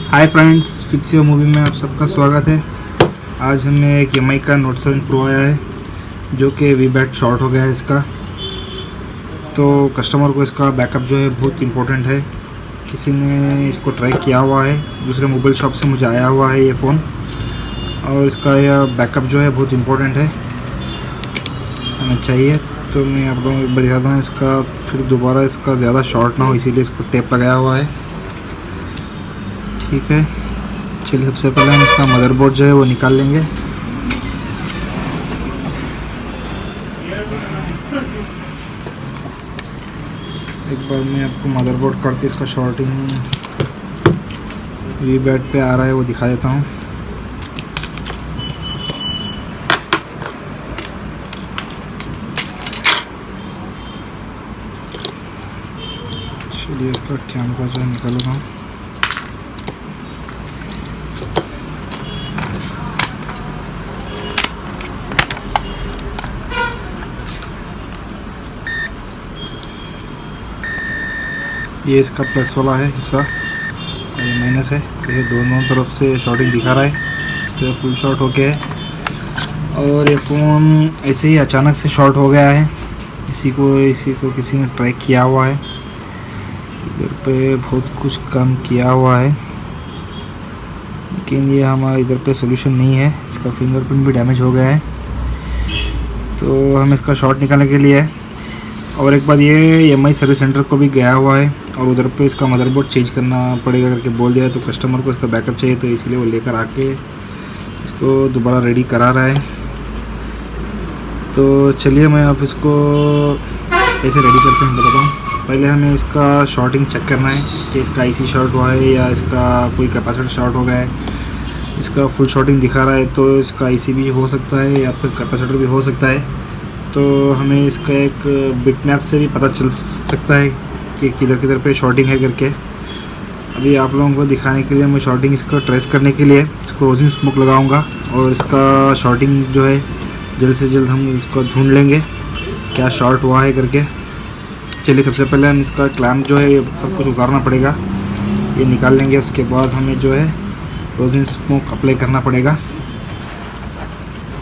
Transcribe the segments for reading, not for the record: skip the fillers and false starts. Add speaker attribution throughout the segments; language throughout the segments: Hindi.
Speaker 1: हाय फ्रेंड्स, फिक्सियो मूवी में आप सबका स्वागत है। आज हमने एक एमआई का नोट 7 प्रो आया है जो कि वी बैट शॉर्ट हो गया है इसका। तो कस्टमर को इसका बैकअप जो है बहुत इम्पोर्टेंट है। किसी ने इसको ट्राई किया हुआ है, दूसरे मोबाइल शॉप से मुझे आया हुआ है ये फ़ोन, और इसका यह बैकअप जो है बहुत इम्पोर्टेंट है, हमें चाहिए। तो मैं आप लोगों को एक बार दिखाता हूँ इसका, फिर दोबारा इसका ज़्यादा शॉर्ट ना हो इसीलिए इसको टेप लगाया हुआ है। ठीक है, चलिए सबसे पहले हम इसका मदरबोर्ड जो है वो निकाल लेंगे। एक बार मैं आपको मदरबोर्ड करके इसका शॉर्टिंग वी बैट पे आ रहा है वो दिखा देता हूँ। चलिए इसका कैमरा जो है निकालता हूँ। ये इसका प्लस वाला है हिस्सा, ये माइनस है। ये दोनों तरफ से शॉर्टिंग दिखा रहा है, तो फुल शॉर्ट हो गया है। और ये फ़ोन ऐसे ही अचानक से शॉर्ट हो गया है। इसी को किसी ने ट्राई किया हुआ है, इधर पे बहुत कुछ काम किया हुआ है, लेकिन ये हमारा इधर पे सोल्यूशन नहीं है। इसका फिंगरप्रिंट भी डैमेज हो गया है, तो हम इसका शॉर्ट निकालने के लिए और एक बार ये एमआई सर्विस सेंटर को भी गया हुआ है और उधर पे इसका मदरबोर्ड चेंज करना पड़ेगा करके बोल दिया है। तो कस्टमर को इसका बैकअप चाहिए, तो इसलिए वो लेकर आके इसको दोबारा रेडी करा रहा है। तो चलिए मैं आप इसको कैसे रेडी करते हैं बताता हूँ। पहले हमें इसका शॉर्टिंग चेक करना है कि इसका आईसी शॉर्ट हुआ है या इसका कोई कैपेसिटर शॉर्ट हो गया है। इसका फुल शॉर्टिंग दिखा रहा है तो इसका आईसी भी हो सकता है या फिर कैपेसिटर भी हो सकता है। तो हमें इसका एक बिट मैप से भी पता चल सकता है कि किधर पे शॉर्टिंग है करके। अभी आप लोगों को दिखाने के लिए मैं शॉर्टिंग इसको ट्रेस करने के लिए इसको रोजिन स्मोक लगाऊंगा और इसका शॉर्टिंग जो है जल्द से जल्द हम इसको ढूंढ लेंगे क्या शॉर्ट हुआ है करके। चलिए सबसे पहले हम इसका क्लैम्प जो है ये सब कुछ उतारना पड़ेगा, ये निकाल लेंगे। उसके बाद हमें जो है रोजिन स्मोक अप्लाई करना पड़ेगा।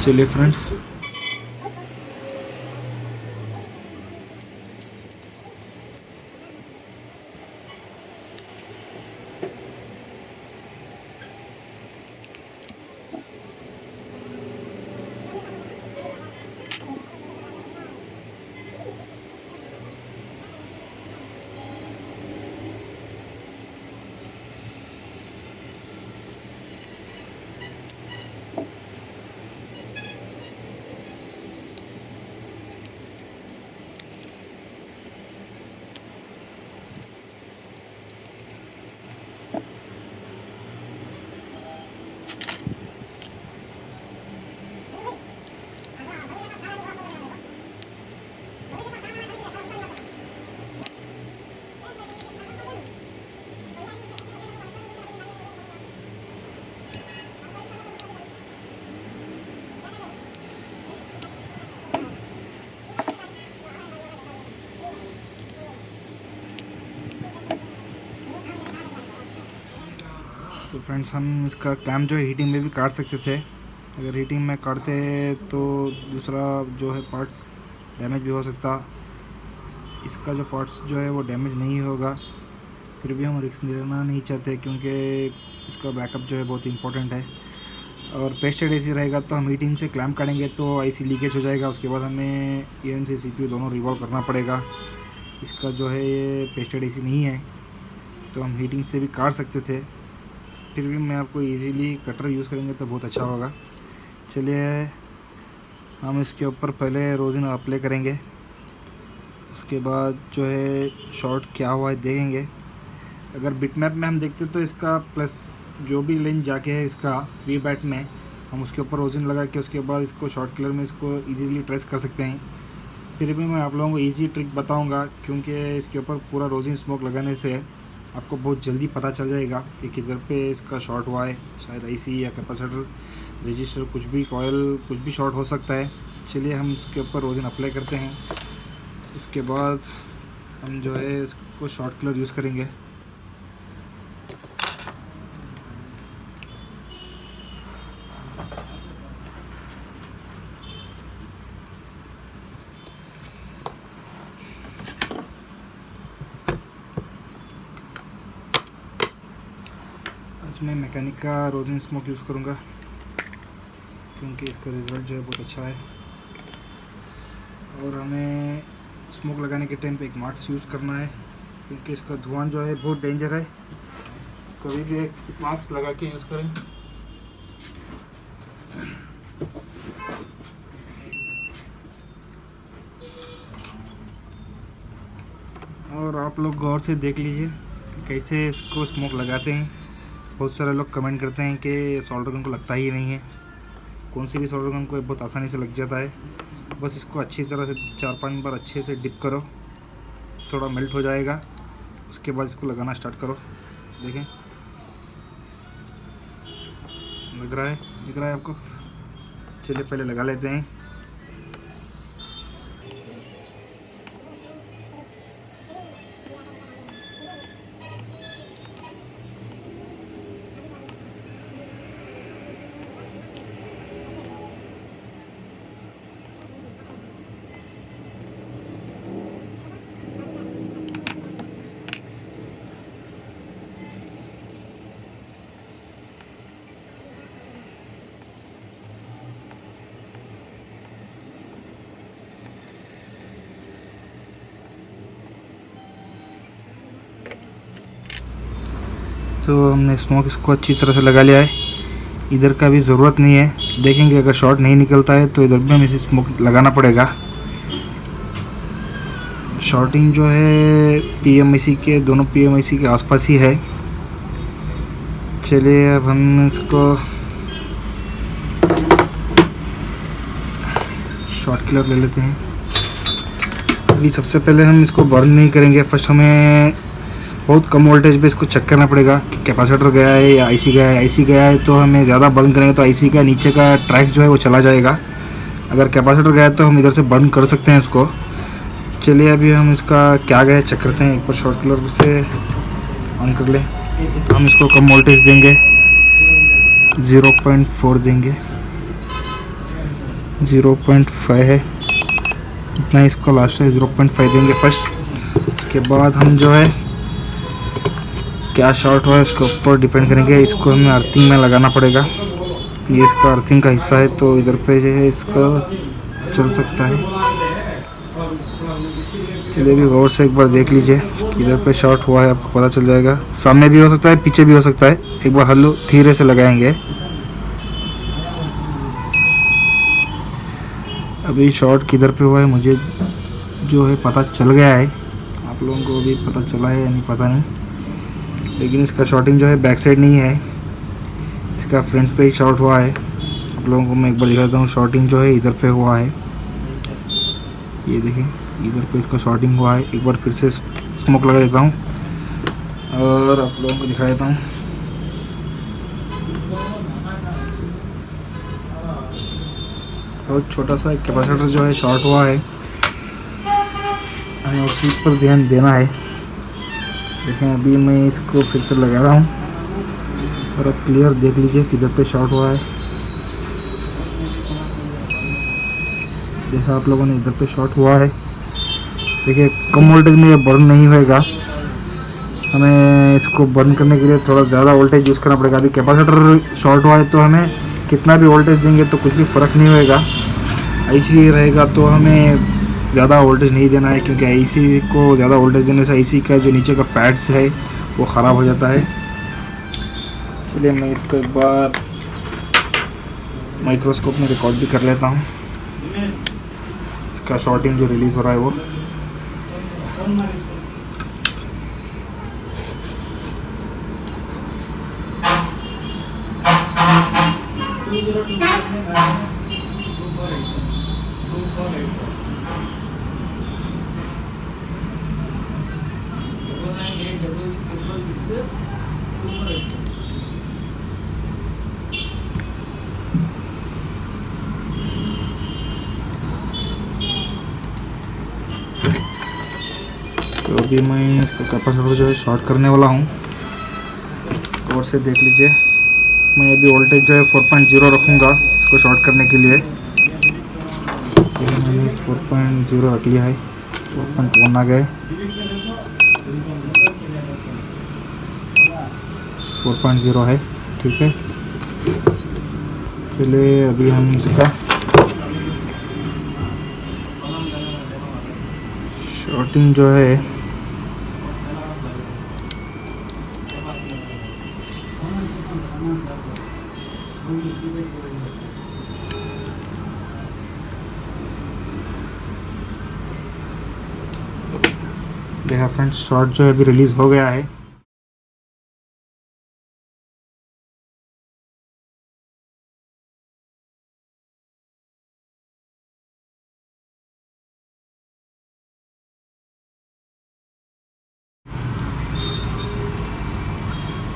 Speaker 1: चलिए फ्रेंड्स, तो फ्रेंड्स हम इसका क्लैम्प जो है हीटिंग में भी काट सकते थे। अगर हीटिंग में काटते तो दूसरा जो है पार्ट्स डैमेज भी हो सकता। इसका जो पार्ट्स जो है वो डैमेज नहीं होगा, फिर भी हम रिस्क लेना नहीं चाहते क्योंकि इसका बैकअप जो है बहुत इंपॉर्टेंट है। और पेस्टेड एसी रहेगा तो हम हीटिंग से क्लैम्प काटेंगे तो आईसी लीकेज हो जाएगा। उसके बाद हमें ईएनसी सीपीयू दोनों रिवॉल्व करना पड़ेगा। इसका जो है ये पेस्टेड एसी नहीं है तो हम हीटिंग से भी काट सकते थे, फिर भी मैं आपको इजीली कटर यूज़ करेंगे तो बहुत अच्छा होगा। चलिए हम इसके ऊपर पहले रोजिन अप्लाई करेंगे, उसके बाद जो है शॉर्ट क्या हुआ है देखेंगे। अगर बिटमैप में हम देखते तो इसका प्लस जो भी लाइन जाके है इसका वी बैट में, हम उसके ऊपर रोजिन लगा के उसके बाद इसको शॉर्ट कलर में इसको इजीली ट्रेस कर सकते हैं। फिर भी मैं आप लोगों को ईजी ट्रिक बताऊँगा क्योंकि इसके ऊपर पूरा रोजिन स्मोक लगाने से आपको बहुत जल्दी पता चल जाएगा कि किधर पे इसका शॉर्ट हुआ है। शायद आईसी या कैपेसिटर, रजिस्टर, कुछ भी कॉयल, कुछ भी शॉर्ट हो सकता है। चलिए हम इसके ऊपर रोजिन अप्लाई करते हैं, इसके बाद हम जो है इसको शॉर्ट कलर यूज़ करेंगे। इसमें मैकेनिक का रोजिन स्मोक यूज़ करूँगा क्योंकि इसका रिज़ल्ट जो है बहुत अच्छा है। और हमें स्मोक लगाने के टाइम पे एक मास्क यूज़ करना है क्योंकि इसका धुआं जो है बहुत डेंजर है। कभी भी एक मास्क लगा के यूज़ करें। और आप लोग गौर से देख लीजिए कैसे इसको स्मोक लगाते हैं। बहुत सारे लोग कमेंट करते हैं कि सोल्डर गन को लगता ही नहीं है। कौन सी भी सोल्डर गन को बहुत आसानी से लग जाता है। बस इसको अच्छी तरह से 4-5 बार अच्छे से डिप करो, थोड़ा मेल्ट हो जाएगा, उसके बाद इसको लगाना स्टार्ट करो। देखें लग रहा है, दिख रहा है आपको? चलिए पहले लगा लेते हैं। तो हमने स्मोक इसको अच्छी तरह से लगा लिया है। इधर का भी ज़रूरत नहीं है। देखेंगे अगर शॉट नहीं निकलता है तो इधर भी हमें स्मोक लगाना पड़ेगा। शॉर्टिंग जो है PMIC के, दोनों PMIC के आसपास ही है। चलिए अब हम इसको शॉर्ट किलर ले लेते हैं। अभी सबसे पहले हम इसको बर्न नहीं करेंगे। फर्स्ट हमें बहुत कम वोल्टेज पे इसको चेक करना पड़ेगा कि कैपेसिटर गया है या IC गया है। IC गया है तो हमें ज़्यादा बर्न करेंगे तो IC का नीचे का ट्रैक्स जो है वो चला जाएगा। अगर कैपेसिटर गया है तो हम इधर से बर्न कर सकते हैं इसको। चलिए अभी हम इसका क्या गया चेक करते हैं। एक बार शॉर्ट किलर से ऑन कर लें। हम इसको कम वोल्टेज देंगे, 0.4 देंगे, 0.5 है इतना, इसको लास्ट है 0.5 देंगे फर्स्ट। उसके बाद हम जो है क्या शॉर्ट हुआ है इसके ऊपर डिपेंड करेंगे। इसको हमें अर्थिंग में लगाना पड़ेगा। ये इसका अर्थिंग का हिस्सा है तो इधर पे जो है इसका चल सकता है। चलिए भी गौर से एक बार देख लीजिए कि इधर पे शॉर्ट हुआ है, आपको पता चल जाएगा। सामने भी हो सकता है, पीछे भी हो सकता है। एक बार हल्लू धीरे से लगाएंगे। अभी शॉर्ट किधर पे हुआ है मुझे जो है पता चल गया है। आप लोगों को भी पता चला है या नहीं पता नहीं, लेकिन इसका शॉर्टिंग जो है बैक साइड नहीं है, इसका फ्रंट पे ही शॉर्ट हुआ है। आप लोगों को मैं एक बार दिखाता हूँ। शॉर्टिंग जो है इधर पे हुआ है, ये देखें इधर पे इसका शॉर्टिंग हुआ है। एक बार फिर से स्मोक लगा देता हूँ और आप लोगों को दिखा देता हूँ। बहुत छोटा सा कैपेसिटर जो है शॉर्ट हुआ है, हमें उस चीज़ पर ध्यान देना है। देखें अभी मैं इसको फिर से लगा रहा हूँ और अब क्लियर देख लीजिए किधर पे शॉर्ट हुआ है। देखा आप लोगों ने, इधर पे शॉर्ट हुआ है। देखिए कम वोल्टेज में ये बर्न नहीं होएगा। हमें इसको बर्न करने के लिए थोड़ा ज़्यादा वोल्टेज यूज़ करना पड़ेगा। अभी कैपेसिटर शॉर्ट हुआ है तो हमें कितना भी वोल्टेज देंगे तो कुछ भी फ़र्क नहीं होएगा। IC रहेगा तो हमें ज़्यादा वोल्टेज नहीं देना है क्योंकि IC को ज़्यादा वोल्टेज देने से IC का जो नीचे का पैड्स है वो ख़राब हो जाता है। चलिए मैं इसको एक बार माइक्रोस्कोप में रिकॉर्ड भी कर लेता हूँ, इसका शॉर्टिंग जो रिलीज़ हो रहा है वो। तो अभी मैं इसका कैपेसिटर जो है शॉर्ट करने वाला हूँ, और से देख लीजिए। मैं अभी वोल्टेज जो है 4.0 रखूँगा इसको शॉर्ट करने के लिए। मैंने 4.0 रख लिया है, 4.1 आ गए। 4.0 है, ठीक है। चलिए अभी हम इसका शॉर्टिंग जो है देखा फ्रेंड्स, शॉर्ट जो है अभी रिलीज़ हो गया है।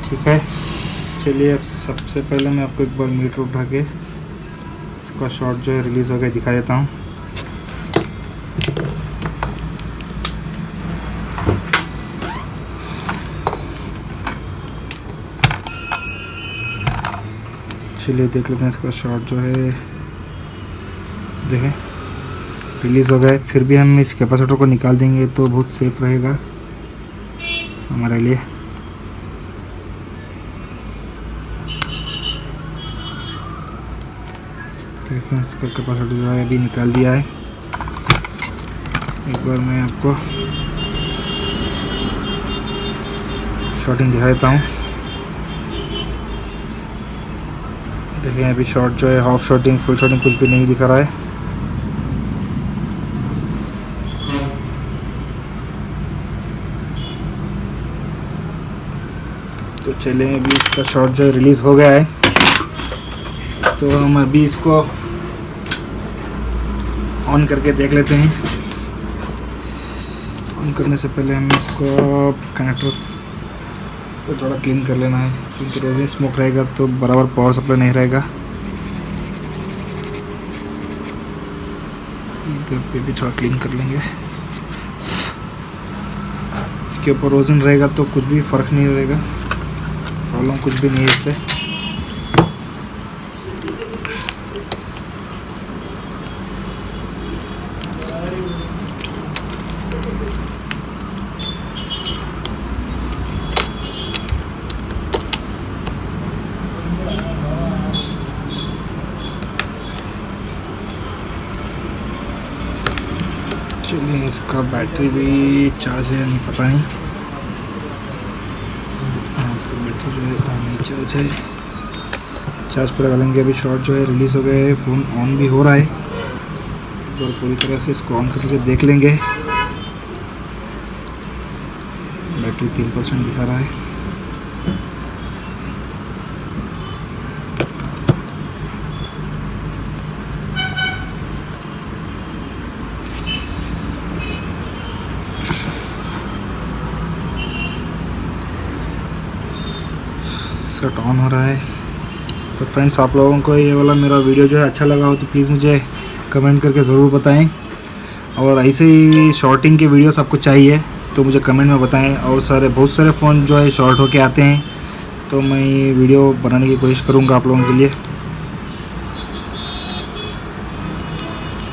Speaker 1: ठीक है, चलिए अब सबसे पहले मैं आपको एक बार मीटर उठा के इसका शॉट जो है रिलीज़ हो गया दिखा देता हूँ। चलिए देख लेते हैं इसका शॉट जो है, देखें रिलीज़ हो गया है। फिर भी हम इस कैपेसिटर को निकाल देंगे तो बहुत सेफ रहेगा हमारे लिए। इसका कैपेसिटर जो है अभी निकाल दिया है। एक बार मैं आपको शॉर्टिंग दिखा देता हूँ। देखें अभी शॉर्ट जो है हाफ शॉर्टिंग फुल शॉर्टिंग कुछ भी नहीं दिखा रहा है। तो चलिए अभी इसका शॉट जो है रिलीज़ हो गया है, तो हम अभी इसको ऑन करके देख लेते हैं। ऑन करने से पहले हम इसको कनेक्टर्स को थोड़ा क्लीन कर लेना है, क्योंकि रोज़ स्मोक रहेगा तो बराबर पावर सप्लाई नहीं रहेगा। इधर पे भी थोड़ा क्लीन कर लेंगे। इसके ऊपर रोजन रहेगा तो कुछ भी फ़र्क नहीं रहेगा, प्रॉब्लम कुछ भी नहीं है इससे। चलिए इसका बैटरी भी चार्ज है नहीं पता नहीं। हाँ इसका बैटरी जो है नहीं चार्ज है, चार्ज पर लगा लेंगे। अभी शॉट जो है रिलीज़ हो गया है, फ़ोन ऑन भी हो रहा है। एक बार पूरी तरह से इसको ऑन करके देख लेंगे। बैटरी 3% दिखा रहा है। सेट ऑन हो रहा है। तो फ्रेंड्स, आप लोगों को ये वाला मेरा वीडियो जो है अच्छा लगा हो तो प्लीज़ मुझे कमेंट करके ज़रूर बताएं। और ऐसे ही शॉर्टिंग के वीडियोस आपको चाहिए तो मुझे कमेंट में बताएं। और बहुत सारे फ़ोन जो है शॉर्ट होके आते हैं, तो मैं ये वीडियो बनाने की कोशिश करूँगा आप लोगों के लिए।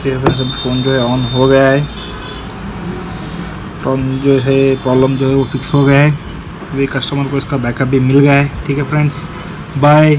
Speaker 1: फ्रेंड्स, अभी फ़ोन जो है ऑन हो गया है। प्रॉब्लम जो है वो फिक्स हो गया है। अभी कस्टमर को इसका बैकअप भी मिल गया है। ठीक है फ्रेंड्स, बाय।